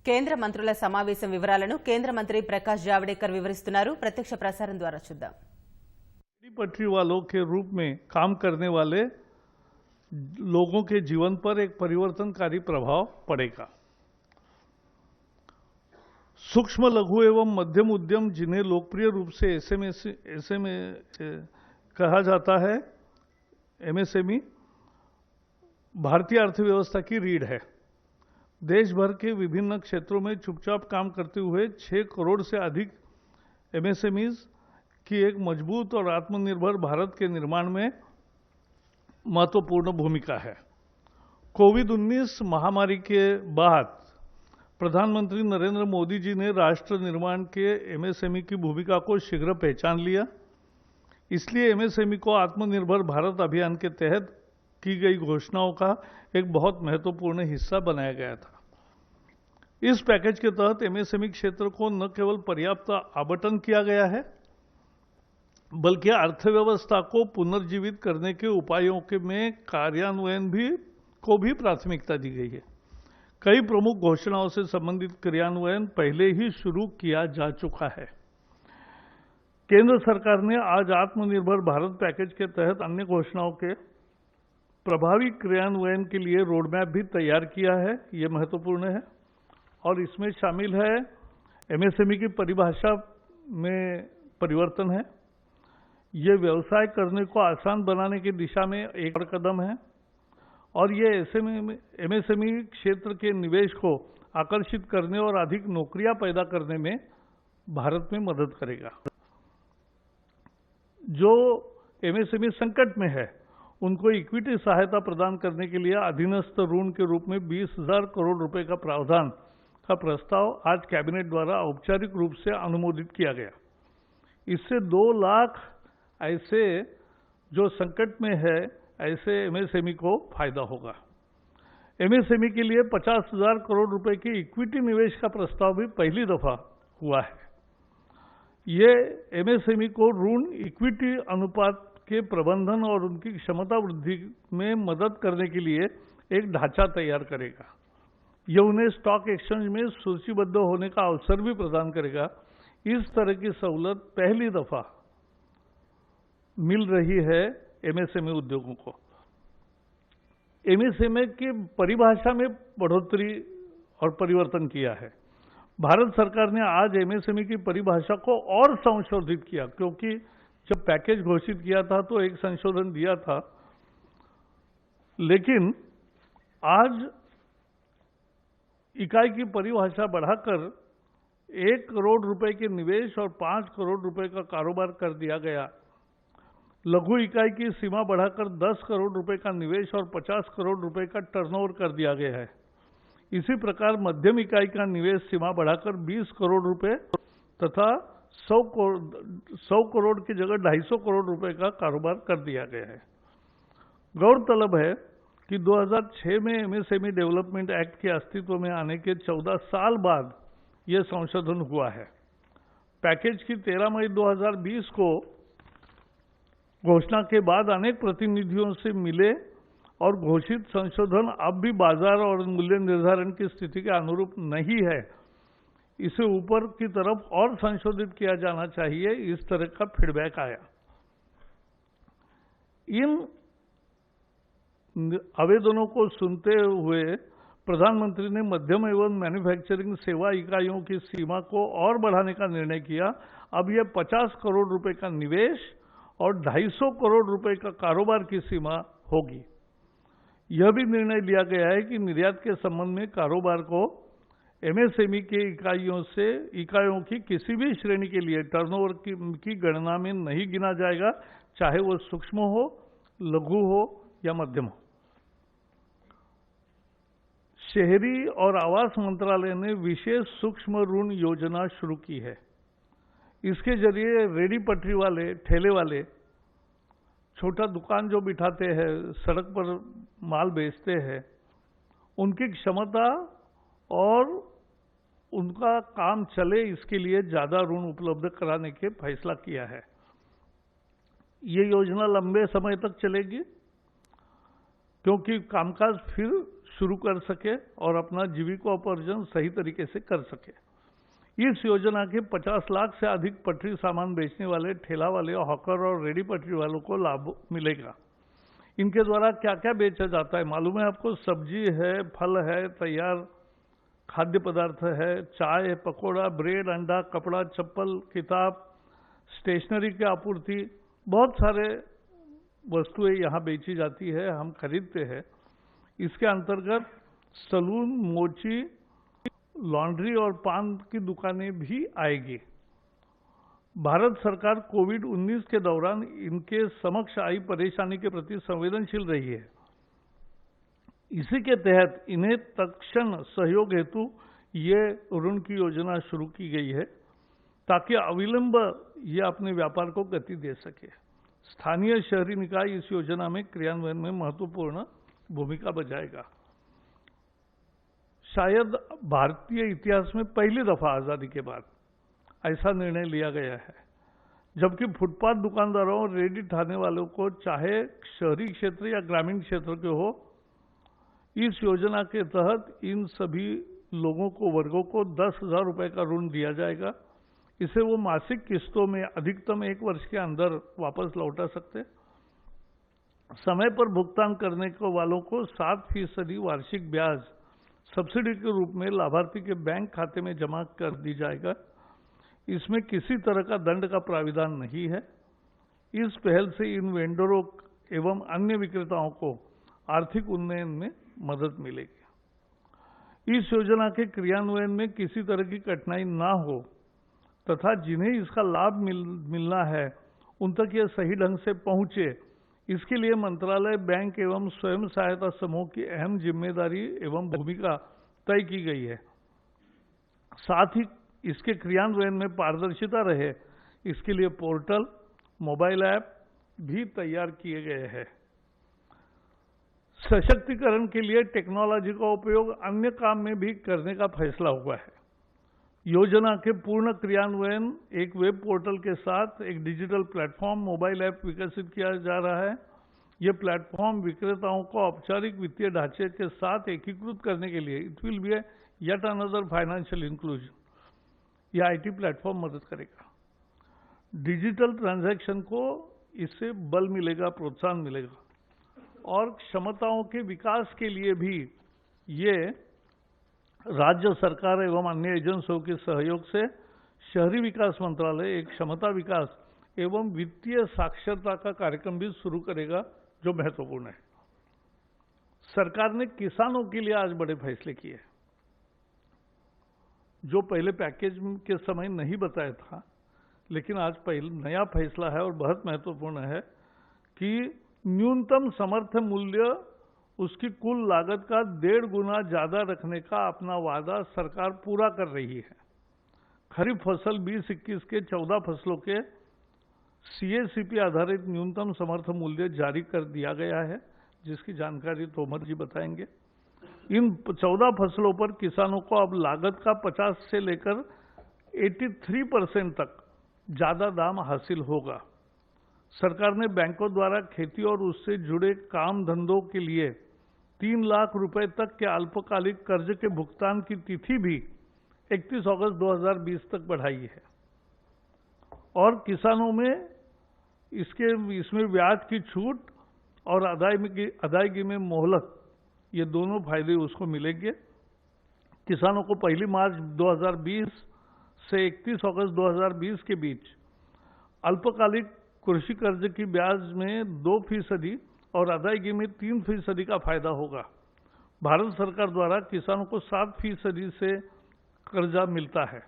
కేంద్ర మంత్రుల సమావేశం వివరాలను కేంద్ర మంత్రి ప్రకాష్ జావడేకర్ వివరిస్తున్నారు. ప్రత్యక్ష ప్రసారం ద్వారా చూద్దాం. पटरी वालों के रूप में काम करने वाले लोगों के जीवन पर एक परिवर्तनकारी प्रभाव पड़ेगा। सूक्ष्म लघु एवं मध्यम उद्यम, जिन्हें लोकप्रिय रूप से एसएमई कहा जाता है, एमएसएमई भारतीय अर्थव्यवस्था की रीढ़ है। देश भर के विभिन्न क्षेत्रों में चुपचाप काम करते हुए 6 करोड़ से अधिक एमएसएमईज की एक मजबूत और आत्मनिर्भर भारत के निर्माण में महत्वपूर्ण भूमिका है। कोविड-19 महामारी के बाद प्रधानमंत्री नरेंद्र मोदी जी ने राष्ट्र निर्माण के एमएसएमई की भूमिका को शीघ्र पहचान लिया। इसलिए एमएसएमई को आत्मनिर्भर भारत अभियान के तहत की गई घोषणाओं का एक बहुत महत्वपूर्ण हिस्सा बनाया गया था। इस पैकेज के तहत एमएसएमई क्षेत्र को न केवल पर्याप्त आवंटन किया गया है, बल्कि अर्थव्यवस्था को पुनर्जीवित करने के उपायों के में कार्यान्वयन को भी प्राथमिकता दी गई है। कई प्रमुख घोषणाओं से संबंधित क्रियान्वयन पहले ही शुरू किया जा चुका है। केंद्र सरकार ने आज आत्मनिर्भर भारत पैकेज के तहत अन्य घोषणाओं के प्रभावी क्रियान्वयन के लिए रोडमैप भी तैयार किया है। ये महत्वपूर्ण है और इसमें शामिल है एमएसएमई की परिभाषा में परिवर्तन है। ये व्यवसाय करने को आसान बनाने की दिशा में एक और कदम है और ये एमएसएमई क्षेत्र के निवेश को आकर्षित करने और अधिक नौकरियां पैदा करने में भारत में मदद करेगा। जो एमएसएमई संकट में है, उनको इक्विटी सहायता प्रदान करने के लिए अधीनस्थ ऋण के रूप में 20,000 करोड़ रुपए का प्रावधान का प्रस्ताव आज कैबिनेट द्वारा औपचारिक रूप से अनुमोदित किया गया। इससे 2 लाख ऐसे जो संकट में है ऐसे एमएसएमई को फायदा होगा। एमएसएमई के लिए 50,000 करोड़ रुपए के इक्विटी निवेश का प्रस्ताव भी पहली दफा हुआ है। ये एमएसएमई को ऋण इक्विटी अनुपात के प्रबंधन और उनकी क्षमता वृद्धि में मदद करने के लिए एक ढांचा तैयार करेगा। यह उन्हें स्टॉक एक्सचेंज में सूचीबद्ध होने का अवसर भी प्रदान करेगा। इस तरह की सहूलत पहली दफा मिल रही है एमएसएमई उद्योगों को। एमएसएमई की परिभाषा में बढ़ोतरी और परिवर्तन किया है। भारत सरकार ने आज एमएसएमई की परिभाषा को और संशोधित किया, क्योंकि जब पैकेज घोषित किया था तो एक संशोधन दिया था, लेकिन आज इकाई की परिभाषा बढ़ाकर 1 करोड़ रुपए के निवेश और 5 करोड़ रुपए का कारोबार कर दिया गया। लघु इकाई की सीमा बढ़ाकर 10 करोड़ रुपए का निवेश और 50 करोड़ रुपए का टर्नओवर कर दिया गया है। इसी प्रकार मध्यम इकाई का निवेश सीमा बढ़ाकर 20 करोड़ रुपए तथा 100 करोड़ की जगह 250 करोड़ रुपए का कारोबार कर दिया गया है। गौरतलब है कि 2006 में एमएसएमई डेवलपमेंट एक्ट के अस्तित्व में आने के 14 साल बाद यह संशोधन हुआ है। पैकेज की 13 मई 2020 को घोषणा के बाद अनेक प्रतिनिधियों से मिले और घोषित संशोधन अब भी बाजार और मूल्य निर्धारण की स्थिति के अनुरूप नहीं है, इसे ऊपर की तरफ और संशोधित किया जाना चाहिए, इस तरह का फीडबैक आया। इन आवेदनों को सुनते हुए प्रधानमंत्री ने मध्यम एवं मैन्युफैक्चरिंग सेवा इकाइयों की सीमा को और बढ़ाने का निर्णय किया। अब यह 50 करोड़ रुपए का निवेश और 250 करोड़ रुपए का कारोबार की सीमा होगी। यह भी निर्णय लिया गया है कि निर्यात के संबंध में कारोबार को एमएसएमई के इकाइयों की किसी भी श्रेणी के लिए टर्नओवर की गणना में नहीं गिना जाएगा, चाहे वो सूक्ष्म हो, लघु हो या मध्यम हो। शहरी और आवास मंत्रालय ने विशेष सूक्ष्म ऋण योजना शुरू की है। इसके जरिए रेडी पटरी वाले, ठेले वाले, छोटा दुकान जो बिठाते हैं, सड़क पर माल बेचते हैं, उनकी क्षमता और उनका काम चले, इसके लिए ज़्यादा ऋण उपलब्ध कराने के फैसला किया है। ये योजना लंबे समय तक चलेगी, क्योंकि कामकाज फिर शुरू कर सके और अपना जीविकोपार्जन सही तरीके से कर सके। इस योजना के 50 लाख से अधिक पटरी सामान बेचने वाले ठेला वाले, हॉकर और रेडी पटरी वालों को लाभ मिलेगा। इनके द्वारा क्या क्या बेचा जाता है मालूम है आपको? सब्जी है, फल है, तैयार खाद्य पदार्थ है, चाय, पकोड़ा, ब्रेड, अंडा, कपड़ा, चप्पल, किताब, स्टेशनरी की आपूर्ति, बहुत सारे वस्तुएं यहाँ बेची जाती है, हम खरीदते हैं। इसके अंतर्गत सलून, मोची, लॉन्ड्री और पान की दुकानें भी आएगी। भारत सरकार कोविड-19 के दौरान इनके समक्ष आई परेशानी के प्रति संवेदनशील रही है। इसी के तहत इन्हें तत्क्षण सहयोग हेतु ये ऋण की योजना शुरू की गई है ताकि अविलंब ये अपने व्यापार को गति दे सके। स्थानीय शहरी निकाय इस योजना में क्रियान्वयन में महत्वपूर्ण भूमिका बजाएगा। शायद भारतीय इतिहास में पहली दफा आजादी के बाद ऐसा निर्णय लिया गया है, जबकि फुटपाथ दुकानदारों और रेडी ठाने वालों को, चाहे शहरी क्षेत्र या ग्रामीण क्षेत्र के हो, इस योजना के तहत इन सभी लोगों को, वर्गों को 10,000 रुपए का ऋण दिया जाएगा। इसे वो मासिक किस्तों में अधिकतम 1 वर्ष के अंदर वापस लौटा सकते। समय पर भुगतान करने को वालों को 7% वार्षिक ब्याज सब्सिडी के रूप में लाभार्थी के बैंक खाते में जमा कर दी जाएगा। इसमें किसी तरह का दंड का प्राविधान नहीं है। इस पहल से इन वेंडरों एवं अन्य विक्रेताओं को आर्थिक उन्नयन में मदद मिलेगी। इस योजना के क्रियान्वयन में किसी तरह की कठिनाई ना हो तथा जिन्हें इसका लाभ मिलना है उन तक यह सही ढंग से पहुंचे, इसके लिए मंत्रालय, बैंक एवं स्वयं सहायता समूह की अहम जिम्मेदारी एवं भूमिका तय की गई है। साथ ही इसके क्रियान्वयन में पारदर्शिता रहे, इसके लिए पोर्टल, मोबाइल ऐप भी तैयार किए गए हैं। सशक्तिकरण के लिए टेक्नोलॉजी का उपयोग अन्य काम में भी करने का फैसला हुआ है। योजना के पूर्ण क्रियान्वयन एक वेब पोर्टल के साथ एक डिजिटल प्लेटफॉर्म, मोबाइल ऐप विकसित किया जा रहा है। यह प्लेटफॉर्म विक्रेताओं को औपचारिक वित्तीय ढांचे के साथ एकीकृत करने के लिए it will be yet another financial inclusion, यह आईटी प्लेटफॉर्म मदद करेगा। डिजिटल ट्रांजैक्शन को इससे बल मिलेगा, प्रोत्साहन मिलेगा और क्षमताओं के विकास के लिए भी ये राज्य सरकार एवं अन्य एजेंसियों के सहयोग से शहरी विकास मंत्रालय एक क्षमता विकास एवं वित्तीय साक्षरता का कार्यक्रम भी शुरू करेगा, जो महत्वपूर्ण है। सरकार ने किसानों के लिए आज बड़े फैसले किए, जो पहले पैकेज के समय नहीं बताया था, लेकिन आज नया फैसला है और बहुत महत्वपूर्ण है कि न्यूनतम समर्थन मूल्य उसकी कुल लागत का 1.5 गुना ज्यादा रखने का अपना वादा सरकार पूरा कर रही है। खरीफ फसल 20-21 के 14 फसलों के CACP आधारित न्यूनतम समर्थन मूल्य जारी कर दिया गया है, जिसकी जानकारी तोमर जी बताएंगे। इन 14 फसलों पर किसानों को अब लागत का 50 से लेकर 83% तक ज्यादा दाम हासिल होगा। सरकार ने बैंकों द्वारा खेती और उससे जुड़े काम धंधों के लिए 3 लाख रुपए तक के अल्पकालिक कर्ज के भुगतान की तिथि भी 31 अगस्त 2020 तक बढ़ाई है और किसानों में इसमें ब्याज की छूट और अदायगी में मोहलत, ये दोनों फायदे उसको मिलेंगे। किसानों को 1 मार्च 2020 से 31 अगस्त 2020 के बीच अल्पकालिक कृषि कर्ज की ब्याज में 2% और अदायगी में 3% का फायदा होगा। भारत सरकार द्वारा किसानों को 7% से कर्जा मिलता है।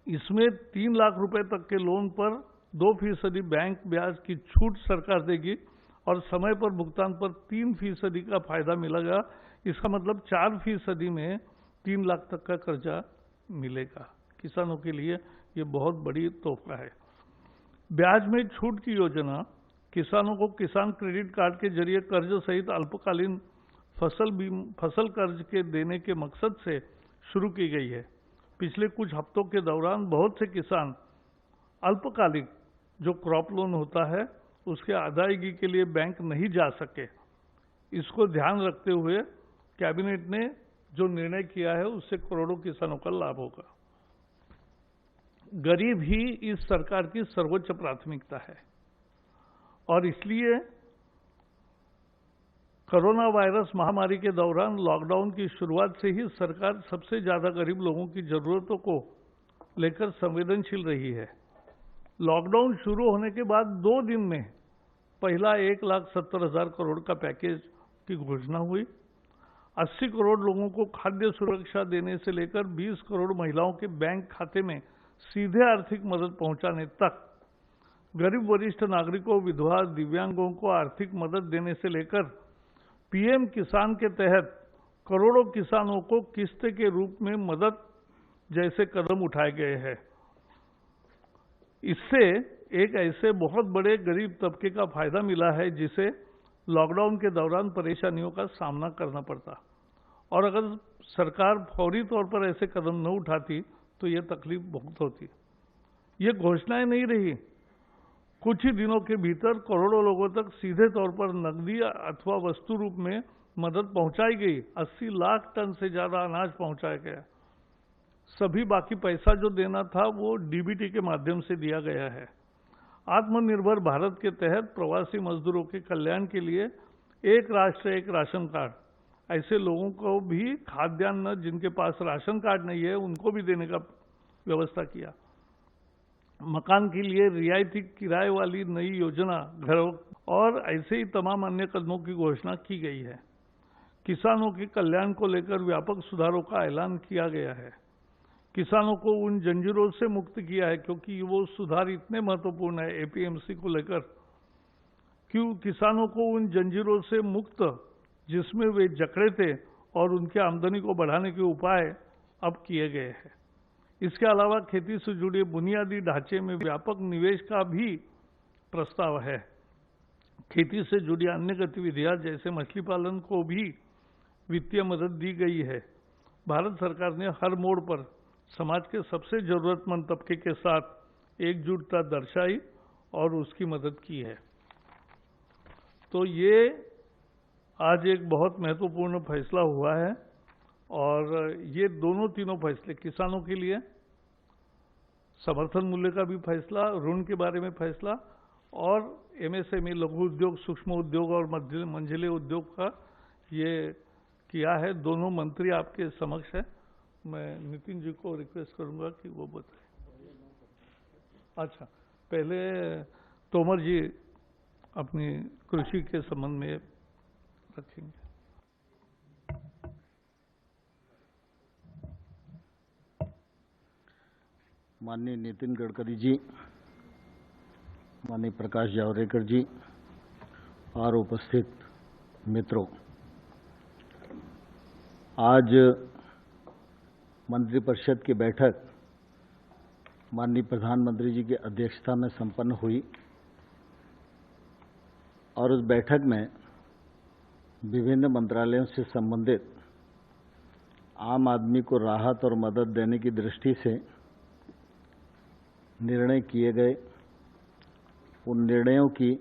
इसमें 3 लाख रुपए तक के लोन पर 2% बैंक ब्याज की छूट सरकार देगी और समय पर भुगतान पर 3% का फायदा मिलेगा। इसका मतलब 4% में 3 लाख तक का कर्जा मिलेगा। किसानों के लिए ये बहुत बड़ी तोहफा है। ब्याज में छूट की योजना किसानों को किसान क्रेडिट कार्ड के जरिए कर्ज सहित अल्पकालीन फसल कर्ज के देने के मकसद से शुरू की गई है। पिछले कुछ हफ्तों के दौरान बहुत से किसान अल्पकालिक जो क्रॉप लोन होता है उसके अदायगी के लिए बैंक नहीं जा सके। इसको ध्यान रखते हुए कैबिनेट ने जो निर्णय किया है उससे करोड़ों किसानों का लाभ होगा। गरीब ही इस सरकार की सर्वोच्च प्राथमिकता है और इसलिए कोरोना वायरस महामारी के दौरान लॉकडाउन की शुरुआत से ही सरकार सबसे ज्यादा गरीब लोगों की जरूरतों को लेकर संवेदनशील रही है। लॉकडाउन शुरू होने के बाद 2 दिन में पहला 1,70,000 करोड़ का पैकेज की घोषणा हुई। 80 करोड़ लोगों को खाद्य सुरक्षा देने से लेकर 20 करोड़ महिलाओं के बैंक खाते में सीधे आर्थिक मदद पहुंचाने तक, गरीब वरिष्ठ नागरिकों, विधवा, दिव्यांगों को आर्थिक मदद देने से लेकर पीएम किसान के तहत करोड़ों किसानों को किस्त के रूप में मदद जैसे कदम उठाए गए हैं। इससे एक ऐसे बहुत बड़े गरीब तबके का फायदा मिला है जिसे लॉकडाउन के दौरान परेशानियों का सामना करना पड़ता, और अगर सरकार फौरी तौर पर ऐसे कदम न उठाती तो ये तकलीफ बहुत होती। ये घोषणाएं नहीं रही, कुछ ही दिनों के भीतर करोड़ों लोगों तक सीधे तौर पर नकदी अथवा वस्तु रूप में मदद पहुंचाई गई। 80 लाख टन से ज्यादा अनाज पहुंचाया गया। सभी बाकी पैसा जो देना था वो डीबीटी के माध्यम से दिया गया है। आत्मनिर्भर भारत के तहत प्रवासी मजदूरों के कल्याण के लिए एक राष्ट्र एक राशन कार्ड, ऐसे लोगों को भी खाद्यान्न जिनके पास राशन कार्ड नहीं है उनको भी देने का व्यवस्था किया। मकान के लिए रियायती किराए वाली नई योजना, घरों और ऐसे ही तमाम अन्य कदमों की घोषणा की गई है। किसानों के कल्याण को लेकर व्यापक सुधारों का ऐलान किया गया है। किसानों को उन जंजीरों से मुक्त किया है, क्योंकि वो सुधार इतने महत्वपूर्ण है एपीएमसी को लेकर। क्यों किसानों को उन जंजीरों से मुक्त जिसमें वे जकड़े थे और उनकी आमदनी को बढ़ाने के उपाय अब किए गए हैं। इसके अलावा खेती से जुड़े बुनियादी ढांचे में व्यापक निवेश का भी प्रस्ताव है। खेती से जुड़ी अन्य गतिविधियां जैसे मछली पालन को भी वित्तीय मदद दी गई है। भारत सरकार ने हर मोड़ पर समाज के सबसे जरूरतमंद तबके के साथ एकजुटता दर्शाई और उसकी मदद की है। तो ये आज एक बहुत महत्वपूर्ण फैसला हुआ है, और ये तीनों फैसले किसानों के लिए, समर्थन मूल्य का भी फैसला, ऋण के बारे में फैसला, और एमएसएमई लघु उद्योग, सूक्ष्म उद्योग और मंझले उद्योग का ये किया है। दोनों मंत्री आपके समक्ष है। मैं नितिन जी को रिक्वेस्ट करूंगा कि वो बताएं। अच्छा, पहले तोमर जी अपनी कृषि के संबंध में रखेंगे। माननीय नितिन गडकरी जी, माननीय प्रकाश जावड़ेकर जी और उपस्थित मित्रों, आज मंत्रिपरिषद की बैठक माननीय प्रधानमंत्री जी की अध्यक्षता में संपन्न हुई और उस बैठक में विभिन्न मंत्रालयों से संबंधित आम आदमी को राहत और मदद देने की दृष्टि से निर्णय किए गए। उन निर्णयों की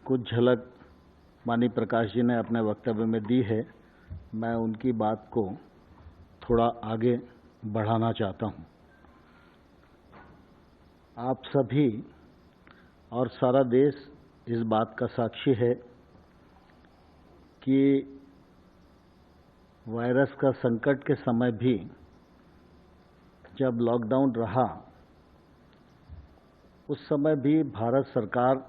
कुछ झलक माननीय प्रकाश जी ने अपने वक्तव्य में दी है। मैं उनकी बात को थोड़ा आगे बढ़ाना चाहता हूं। आप सभी और सारा देश इस बात का साक्षी है कि वायरस का संकट के समय भी जब लॉकडाउन रहा, उस समय भी भारत सरकार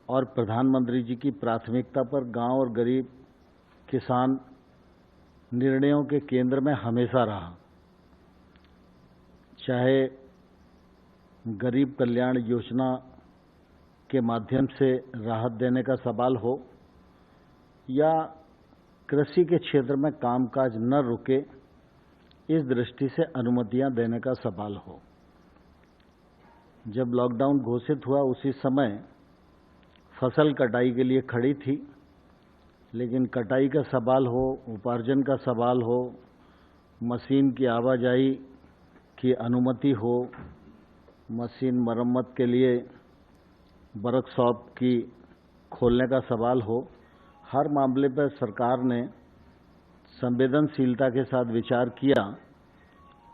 और प्रधानमंत्री जी की प्राथमिकता पर गांव और गरीब किसान निर्णयों के केंद्र में हमेशा रहा। चाहे गरीब कल्याण योजना के माध्यम से राहत देने का सवाल हो या कृषि के क्षेत्र में कामकाज न रुके इस दृष्टि से अनुमतियां देने का सवाल हो। जब लॉकडाउन घोषित हुआ उसी समय फसल कटाई के लिए खड़ी थी, लेकिन कटाई का सवाल हो, उपार्जन का सवाल हो, मशीन की आवाजाही की अनुमति हो, मशीन मरम्मत के लिए वर्कशॉप की खोलने का सवाल हो, हर मामले पर सरकार ने संवेदनशीलता के साथ विचार किया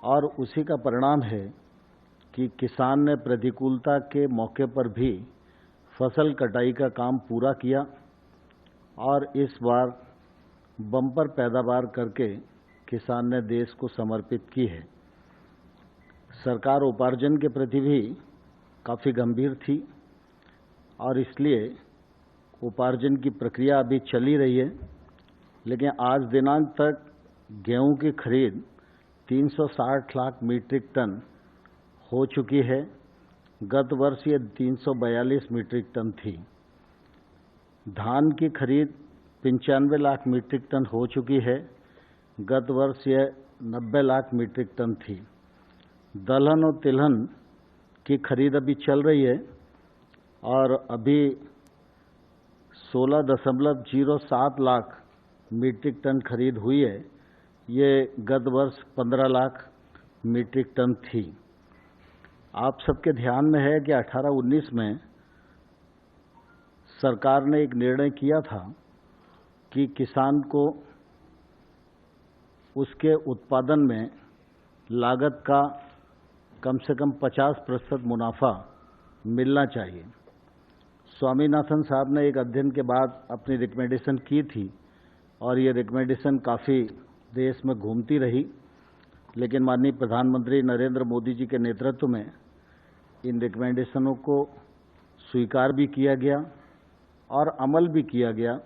और उसी का परिणाम है कि किसान ने प्रतिकूलता के मौके पर भी फसल कटाई का काम पूरा किया और इस बार बम्पर पैदावार करके किसान ने देश को समर्पित की है। सरकार उपार्जन के प्रति भी काफ़ी गंभीर थी और इसलिए उपार्जन की प्रक्रिया अभी चली रही है, लेकिन आज दिनांक तक गेहूं की खरीद 360 लाख मीट्रिक टन हो चुकी है। गत वर्ष ये 342 मीट्रिक टन थी। धान की खरीद 95 लाख मीट्रिक टन हो चुकी है। गत वर्ष यह 90 लाख मीट्रिक टन थी। दलहन और तिलहन की खरीद अभी चल रही है और अभी 16.07 लाख मीट्रिक टन खरीद हुई है। ये गत वर्ष 15 लाख मीट्रिक टन थी। आप सबके ध्यान में है कि 18-19 में सरकार ने एक निर्णय किया था कि किसान को उसके उत्पादन में लागत का कम से कम 50% मुनाफा मिलना चाहिए। स्वामीनाथन साहब ने एक अध्ययन के बाद अपनी रिकमेंडेशन की थी और ये रिकमेंडेशन काफ़ी देश में घूमती रही, लेकिन माननीय प्रधानमंत्री नरेंद्र मोदी जी के नेतृत्व में इन रिकमेंडेशनों को स्वीकार भी किया गया और अमल भी किया गया।